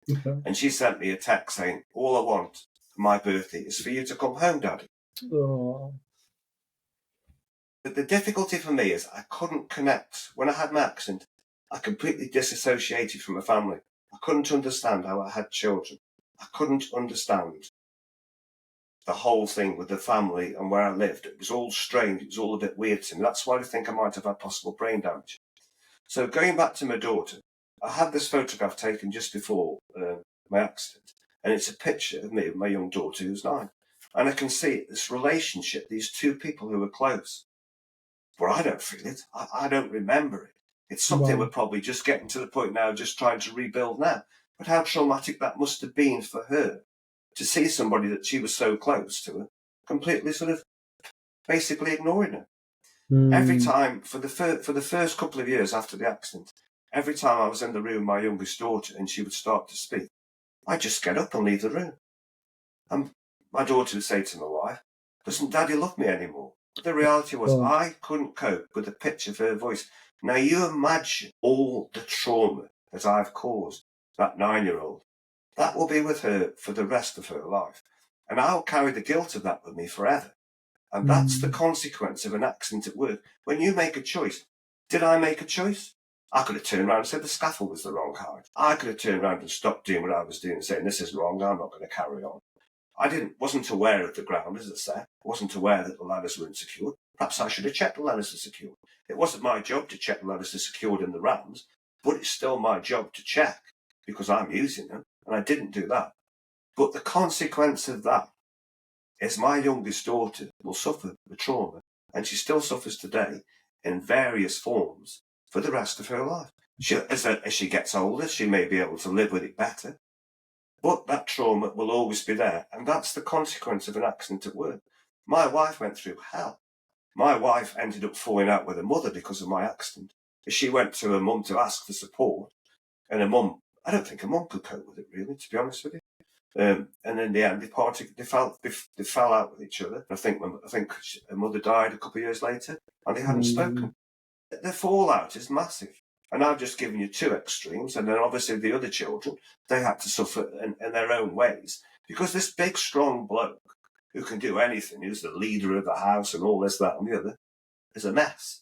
Okay. And she sent me a text saying, all I want for my birthday is for you to come home, Daddy. Oh. But the difficulty for me is I couldn't connect. When I had my accident, I completely disassociated from my family. I couldn't understand how I had children. I couldn't understand the whole thing with the family and where I lived. It was all strange. It was all a bit weird to me. That's why I think I might have had possible brain damage. So going back to my daughter, I had this photograph taken just before my accident, and it's a picture of me with my young daughter who's 9. And I can see this relationship, these 2 people who are close. But I don't feel it. I don't remember it. It's something Wow. we're probably just getting to the point now, just trying to rebuild now. But how traumatic that must have been for her to see somebody that she was so close to her completely sort of basically ignoring her. Every time, for the first couple of years after the accident, every time I was in the room with my youngest daughter and she would start to speak, I'd just get up and leave the room. And my daughter would say to my wife, doesn't Daddy love me anymore? But the reality was I couldn't cope with the pitch of her voice. Now you imagine all the trauma that I've caused that 9-year-old. That will be with her for the rest of her life. And I'll carry the guilt of that with me forever. And that's the consequence of an accident at work. When you make a choice, did I make a choice? I could have turned around and said the scaffold was the wrong height. I could have turned around and stopped doing what I was doing and saying this is wrong, I'm not going to carry on. I wasn't aware of the ground, as I said. I wasn't aware that the ladders weren't secured. Perhaps I should have checked the ladders are secured. It wasn't my job to check the ladders are secured in the rams, but it's still my job to check because I'm using them, and I didn't do that. But the consequence of that is my youngest daughter will suffer the trauma, and she still suffers today in various forms for the rest of her life. As she gets older, she may be able to live with it better, but that trauma will always be there, and that's the consequence of an accident at work. My wife went through hell. My wife ended up falling out with her mother because of my accident. She went to her mum to ask for support, And I don't think a mum could cope with it, really, to be honest with you. And in the end, they fell out with each other. I think her mother died a couple of years later, and they hadn't spoken. The fallout is massive. And I've just given you two extremes, and then obviously the other children, they had to suffer in their own ways. Because this big, strong bloke who can do anything, who's the leader of the house and all this, that, and the other, is a mess.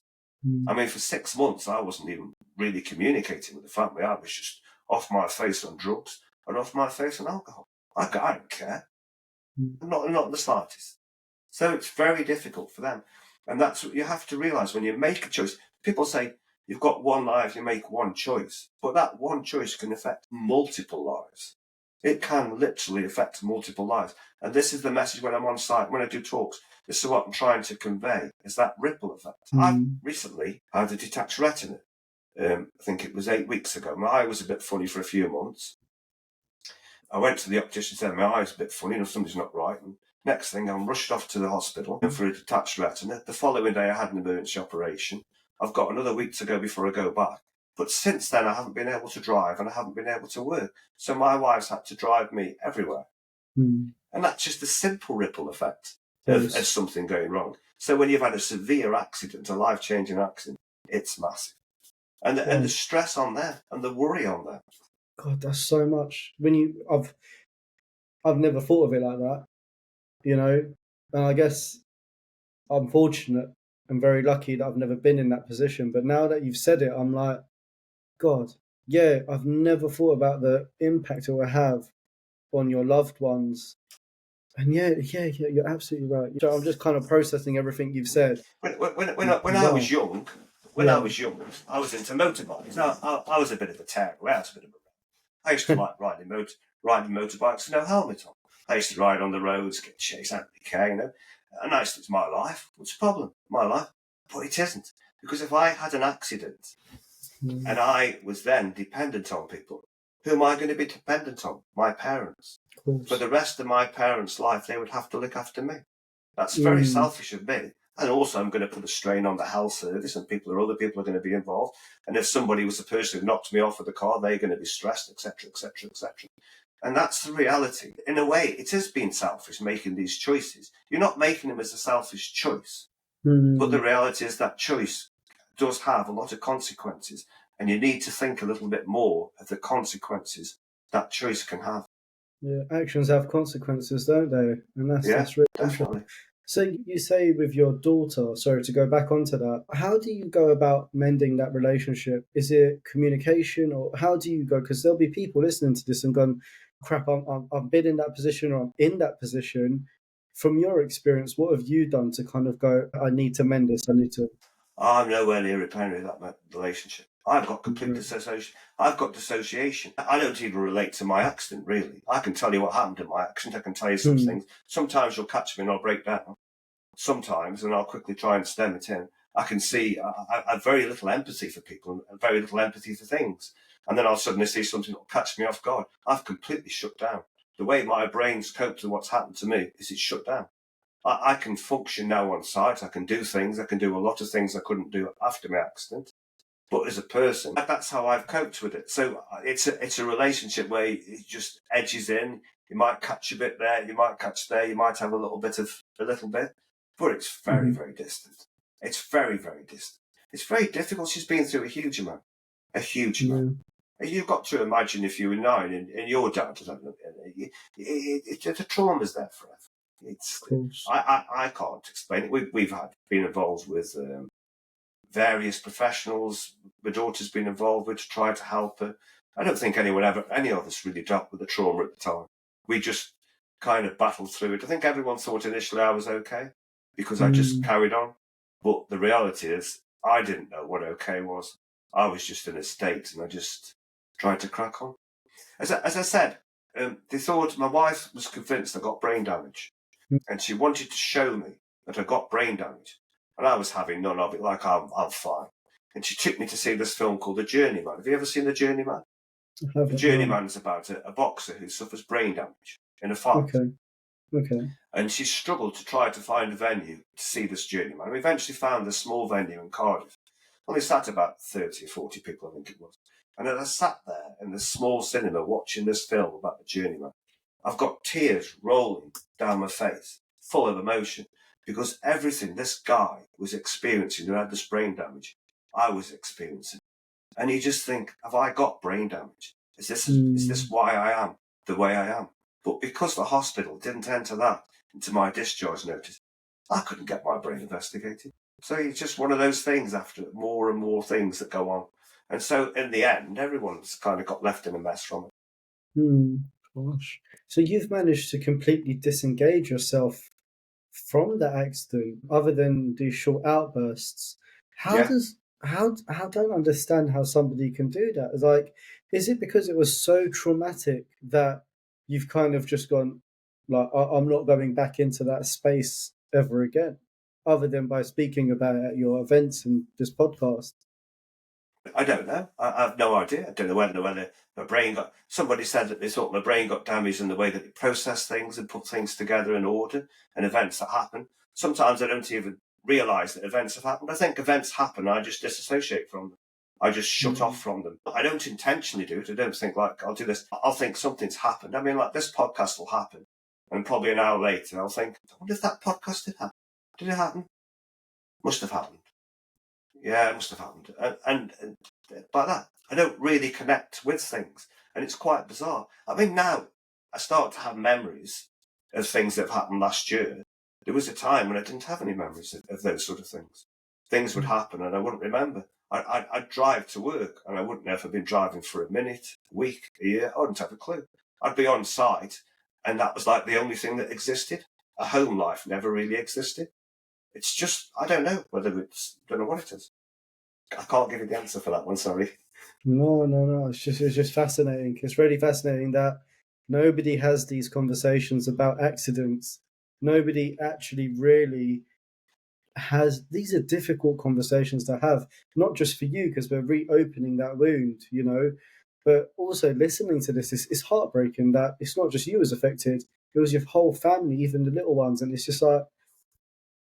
I mean, for 6 months, I wasn't even really communicating with the family. I was just off my face on drugs and off my face on alcohol. I don't care. Not the slightest. So it's very difficult for them. And that's what you have to realise when you make a choice. People say, you've got one life, you make one choice. But that one choice can affect multiple lives. It can literally affect multiple lives. And this is the message when I'm on site, when I do talks. This is what I'm trying to convey, is that ripple effect. I've recently had a detached retina. I think it was 8 weeks ago. My eye was a bit funny for a few months. I went to the optician and said, my eye's a bit funny, something's not right. And next thing, I'm rushed off to the hospital for a detached retina. The following day, I had an emergency operation. I've got another week to go before I go back. But since then, I haven't been able to drive and I haven't been able to work. So my wife's had to drive me everywhere. And that's just a simple ripple effect of something going wrong. So when you've had a severe accident, a life-changing accident, it's massive. And the stress on there and the worry on there. God, that's so much. I've never thought of it like that, And I guess I'm fortunate and very lucky that I've never been in that position. But now that you've said it, I'm like, God, yeah, I've never thought about the impact it will have on your loved ones. And yeah, you're absolutely right. So I'm just kind of processing everything you've said. When I was young, I was into motorbikes. I was a bit of a terror. I used to like riding motorbikes with no helmet on. I used to ride on the roads, get chased out of the car, And it's my life. What's the problem? My life. But it isn't. Because if I had an accident and I was then dependent on people, who am I going to be dependent on? My parents. For the rest of my parents' life, they would have to look after me. That's very selfish of me. And also, I'm going to put a strain on the health service, and other people are going to be involved. And if somebody was the person who knocked me off of the car, they're going to be stressed, etc., etc., etc. And that's the reality. In a way, it is being selfish, making these choices. You're not making them as a selfish choice. But the reality is that choice does have a lot of consequences. And you need to think a little bit more of the consequences that choice can have. Yeah, actions have consequences, don't they? And that's really definitely. So you say with your daughter, sorry to go back onto that, how do you go about mending that relationship? Is it communication, or how do you go? Because there'll be people listening to this and going, crap, I've been in that position, or I'm in that position. From your experience, what have you done to kind of go, I need to mend this, I need to... I'm nowhere near repairing that relationship. I've got complete dissociation. I've got dissociation. I don't even relate to my accident, really. I can tell you what happened in my accident. I can tell you some things. Sometimes you'll catch me and I'll break down. Sometimes, and I'll quickly try and stem it in. I can see I have very little empathy for people and very little empathy for things. And then I'll suddenly see something that will catch me off guard. I've completely shut down. The way my brain's coped with what's happened to me is it's shut down. I can function now on site. I can do things. I can do a lot of things I couldn't do after my accident. But as a person, that's how I've coped with it. So it's a relationship where it just edges in. You might catch a bit there. You might catch there. You might have a little bit. But it's very, very distant. It's very, very distant. It's very difficult. She's been through a huge amount. And you've got to imagine if you were 9 and your dad, the trauma's there forever. I can't explain it. We've been involved with various professionals. My daughter's been involved with to try to help her. I don't think any of us really dealt with the trauma at the time. We just kind of battled through it. I think everyone thought initially I was okay because I just carried on. But the reality is I didn't know what okay was. I was just in a state and I just tried to crack on. As I said, they thought my wife was convinced I got brain damage. And she wanted to show me that I got brain damage. And I was having none of it, like I'm fine. And she took me to see this film called The Journeyman. Have you ever seen The Journeyman? The Journeyman is about a boxer who suffers brain damage in a fight. Okay. And she struggled to try to find a venue to see this Journeyman. We eventually found a small venue in Cardiff. Only sat about 30 or 40 people, I think it was. And as I sat there in this small cinema watching this film about the journeyman, I've got tears rolling down my face, full of emotion, because everything this guy was experiencing who had this brain damage, I was experiencing. And you just think, have I got brain damage? Is this why I am the way I am? But because the hospital didn't enter that into my discharge notice, I couldn't get my brain investigated. So it's just one of those things after more and more things that go on. And so in the end, everyone's kind of got left in a mess from it. Gosh. So you've managed to completely disengage yourself from the accident, other than these short outbursts. How Yeah. does how I don't understand how somebody can do that. It's like, is it because it was so traumatic that you've kind of just gone, like, I'm not going back into that space ever again, other than by speaking about it at your events and this podcast? I don't know. I have no idea. I don't know whether my brain got. Somebody said that they thought my brain got damaged in the way that it processed things and put things together in order and events that happen. Sometimes I don't even realise that events have happened. I think events happen. I just disassociate from them. I just shut off from them. I don't intentionally do it. I don't think like I'll do this. I'll think something's happened. I mean, like this podcast will happen, and probably an hour later I'll think, I wonder if that podcast did happen. Did it happen? Must have happened. Yeah, it must have happened. And by that, I don't really connect with things. And it's quite bizarre. I mean, now I start to have memories of things that have happened last year. There was a time when I didn't have any memories of those sort of things. Things would happen and I wouldn't remember. I'd drive to work and I wouldn't have been driving for a minute, a week, a year. I wouldn't have a clue. I'd be on site and that was like the only thing that existed. A home life never really existed. It's just, I don't know don't know what it is. I can't give you the answer for that one, sorry. No. It's just fascinating. It's really fascinating that nobody has these conversations about accidents. Nobody actually really has. These are difficult conversations to have, not just for you, because we're reopening that wound, but also listening to this is heartbreaking that it's not just you was affected, it was your whole family, even the little ones. And it's just like,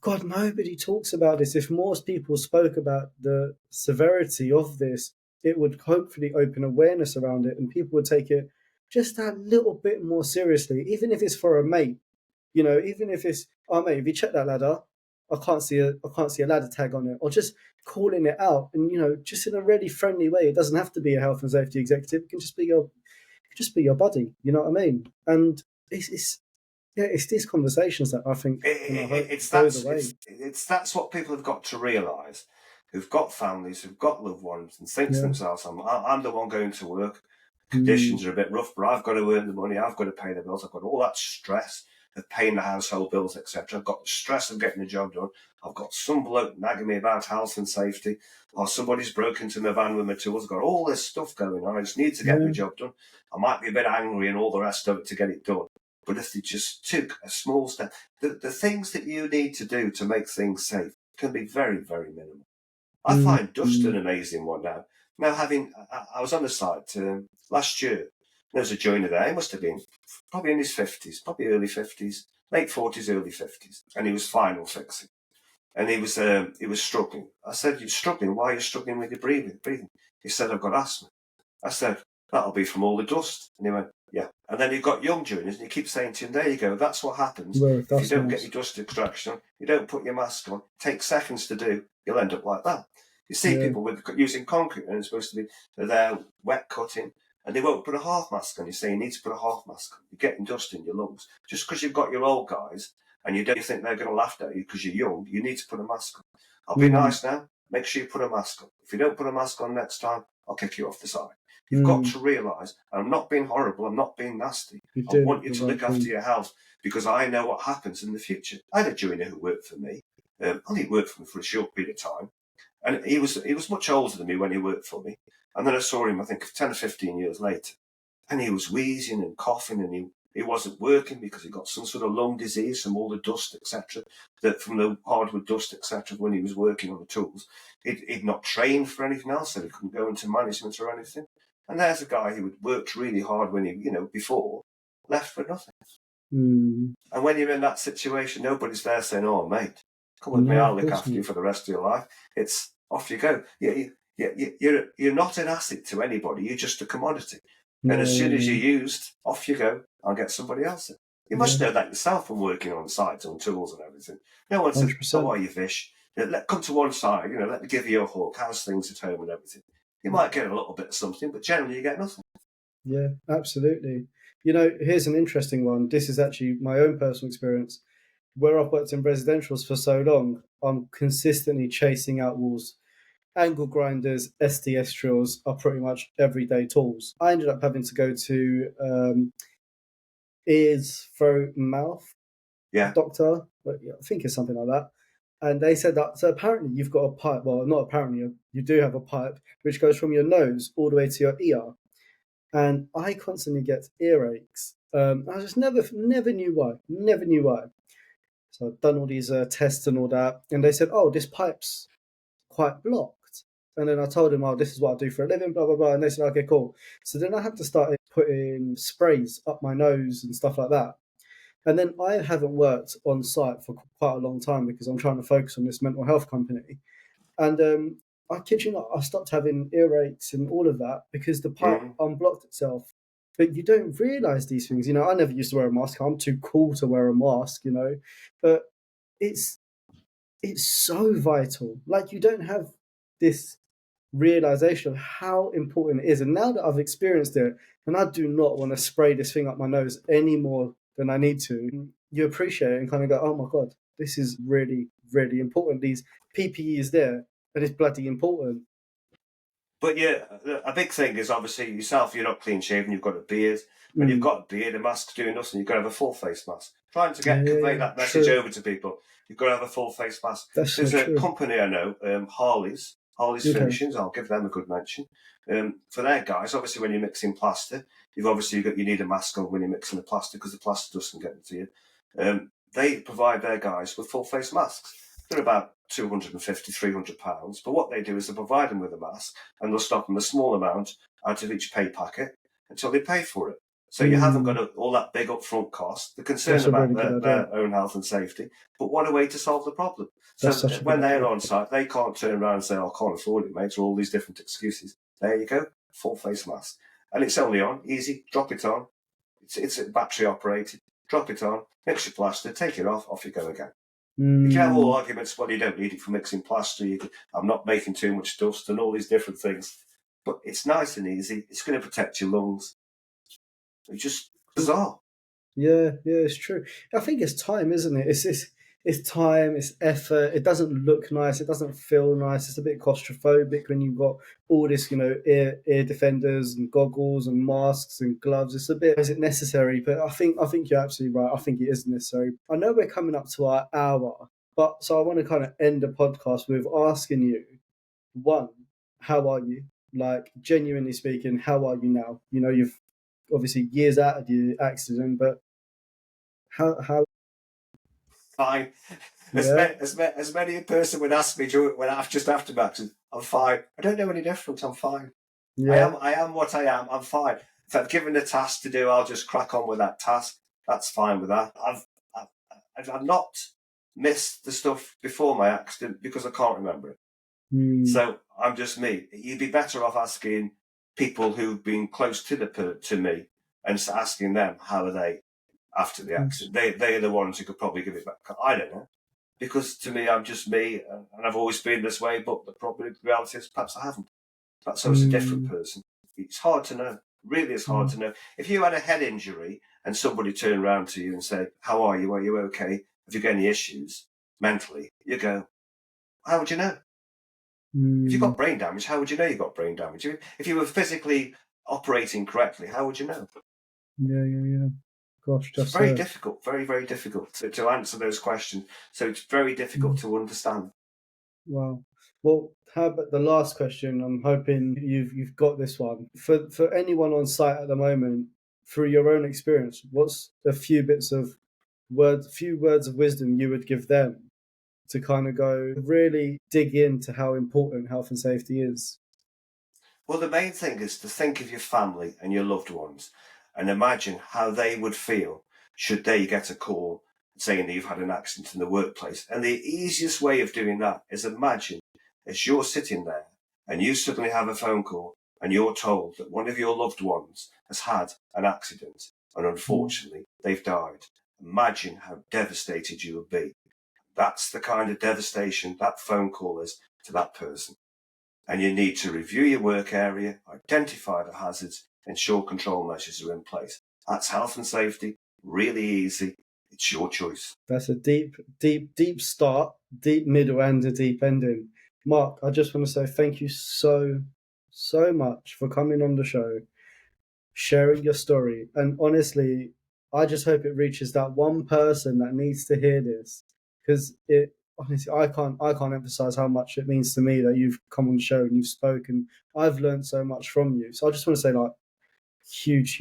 God, nobody talks about this. If more people spoke about the severity of this, it would hopefully open awareness around it and people would take it just that little bit more seriously, even if it's for a mate. Even if it's, oh mate, if you check that ladder, I can't see a ladder tag on it, or just calling it out, and just in a really friendly way. It doesn't have to be a health and safety executive. It can just be your buddy. You know what I mean? And it's these conversations that I think that's what people have got to realise, who've got families, who've got loved ones, and think to themselves, I'm the one going to work. Conditions are a bit rough, but I've got to earn the money. I've got to pay the bills. I've got all that stress of paying the household bills, etc. I've got the stress of getting the job done. I've got some bloke nagging me about health and safety, or somebody's broken into my van with my tools. I've got all this stuff going on. I just need to get my job done. I might be a bit angry and all the rest of it to get it done. But if they just took a small step, the things that you need to do to make things safe can be very, very minimal. I find dust an amazing one now. Now, I was on the site last year. There was a joiner there. He must have been probably in his 50s, probably early 50s, late 40s, early 50s. And he was final fixing. And he was struggling. I said, you're struggling? Why are you struggling with your breathing? He said, I've got asthma. I said, that'll be from all the dust. And he went, yeah. And then you've got young joiners, and you keep saying to him, there you go, that's what happens. If you don't get your dust extraction on, you don't put your mask on, it takes seconds to do, you'll end up like that. You see people using concrete, and it's supposed to be, they're there wet cutting, and they won't put a half mask on. You say you need to put a half mask on. You're getting dust in your lungs. Just because you've got your old guys, and you think they're going to laugh at you because you're young, you need to put a mask on. I'll be nice now. Make sure you put a mask on. If you don't put a mask on next time, I'll kick you off the side. You've got to realise, and I'm not being horrible, I'm not being nasty. I want you to look after your health because I know what happens in the future. I had a joiner who worked for me. Only worked for me for a short period of time. And he was much older than me when he worked for me. And then I saw him, I think, 10 or 15 years later. And he was wheezing and coughing and he wasn't working because he got some sort of lung disease from all the dust, etc., from the hardwood dust, etc., when he was working on the tools. He'd not trained for anything else, so he couldn't go into management or anything. And there's a guy who had worked really hard when before, left for nothing. And when you're in that situation, nobody's there saying, oh, mate, come with me, I'll look after you for the rest of your life. It's off you go. You you're not an asset to anybody. You're just a commodity. And as soon as you're used, off you go. I'll get somebody else in. You must know that yourself from working on sites, on tools and everything. No one says, 100%. how are you, Vish? Come to one side, let me give you a hug. How's things at home and everything? You might get a little bit of something, but generally you get nothing. Yeah, absolutely. Here's an interesting one. This is actually my own personal experience. Where I've worked in residentials for so long, I'm consistently chasing out walls. Angle grinders, SDS drills are pretty much everyday tools. I ended up having to go to ears, throat, and mouth doctor. I think it's something like that. And they said that, so apparently you've got a pipe, well, not apparently, you do have a pipe, which goes from your nose all the way to your ear. And I constantly get earaches. I just never knew why. So I've done all these tests and all that. And they said, oh, this pipe's quite blocked. And then I told them, oh, this is what I do for a living, blah, blah, blah. And they said, okay, cool. So then I had to start putting sprays up my nose and stuff like that. And then I haven't worked on site for quite a long time because I'm trying to focus on this mental health company. And I kid you not, I stopped having earaches and all of that because the pipe unblocked itself. But you don't realise these things. I never used to wear a mask. I'm too cool to wear a mask, But it's so vital. Like, you don't have this realization of how important it is. And now that I've experienced it, and I do not want to spray this thing up my nose any more than I need to, you appreciate it and kind of go, oh my God, this is really, really important. These PPE is there, and it's bloody important. But yeah, a big thing is obviously yourself, you're not clean shaven, you've got a beard. When you've got a beard, a mask's doing nothing, you've got to have a full face mask. Trying to convey that message over to people, you've got to have a full face mask. There's a company I know, Harley's Finishings, I'll give them a good mention. For their guys, obviously when you're mixing plaster, you need a mask on when you're mixing the plaster because the plaster dust can get into you. They provide their guys with full face masks. They're about £250, £300, but what they do is they provide them with a mask and they'll stop them a small amount out of each pay packet until they pay for it. So you haven't got all that big upfront cost. They're concerned about their own health and safety, but what a way to solve the problem. So when they're on site, they can't turn around and say, I can't afford it, mate, or all these different excuses. There you go, full face mask. And it's only on, easy, drop it on. It's battery operated, drop it on, mix your plaster, take it off you go again. You can have all arguments, well, you don't need it for mixing plaster, I'm not making too much dust and all these different things. But it's nice and easy. It's going to protect your lungs. It's just bizarre. Yeah, it's true. I think it's time, isn't it? It's time, it's effort. It doesn't look nice. It doesn't feel nice. It's a bit claustrophobic when you've got all this, ear defenders and goggles and masks and gloves. It's a bit, is it necessary? But I think you're absolutely right. I think it is necessary. I know we're coming up to our hour, but so I want to kind of end the podcast with asking you, one, how are you? Like, genuinely speaking, how are you now? You've obviously years out of the accident, but how fine. Yeah. As many a person would ask me just after my accident, I'm fine. I don't know any different. I'm fine. Yeah. I am what I am. I'm fine. If I'm given a task to do, I'll just crack on with that task. That's fine with that. I've not missed the stuff before my accident because I can't remember it. So I'm just me. You'd be better off asking people who've been close to me and asking them how are they after the accident. They're the ones who could probably give it back. I don't know. Because to me, I'm just me, and I've always been this way, but the reality is perhaps I haven't. Perhaps I was a different person. It's hard to know. Really, it's hard to know. If you had a head injury and somebody turned around to you and said, how are you? Are you okay? Have you got any issues mentally? You go, how would you know? If you've got brain damage, how would you know you've got brain damage? If you were physically operating correctly, how would you know? Yeah. Gosh, it's very difficult, very, very difficult to answer those questions. So it's very difficult to understand. Wow. Well, how about the last question? I'm hoping you've got this one. For anyone on site at the moment, through your own experience, what's a few words of wisdom you would give them to kind of go really dig into how important health and safety is? Well, the main thing is to think of your family and your loved ones and imagine how they would feel should they get a call saying that you've had an accident in the workplace. And the easiest way of doing that is imagine as you're sitting there and you suddenly have a phone call and you're told that one of your loved ones has had an accident and unfortunately they've died. Imagine how devastated you would be. That's the kind of devastation that phone call is to that person. And you need to review your work area, identify the hazards, ensure control measures are in place. That's health and safety, really easy. It's your choice. That's a deep start, deep middle, and a deep ending. Mark, I just want to say thank you so much for coming on the show, sharing your story. And honestly, I just hope it reaches that one person that needs to hear this, because it honestly, I can't emphasize how much it means to me that you've come on the show and you've spoken. I've learned so much from you. So I just want to say, like, huge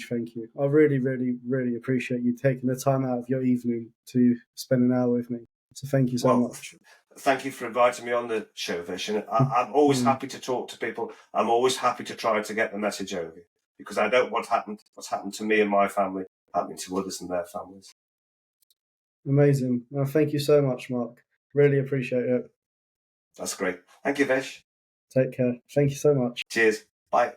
thank you. I really appreciate you taking the time out of your evening to spend an hour with me. So thank you so much. Thank you for inviting me on the show, Vish. And I'm always happy to talk to people. I'm always happy to try to get the message over, because I don't want what's happened to me and my family happening to others and their families. Amazing. Well, thank you so much, Mark. Really appreciate it. That's great. Thank you, Vish. Take care. Thank you so much. Cheers. Bye.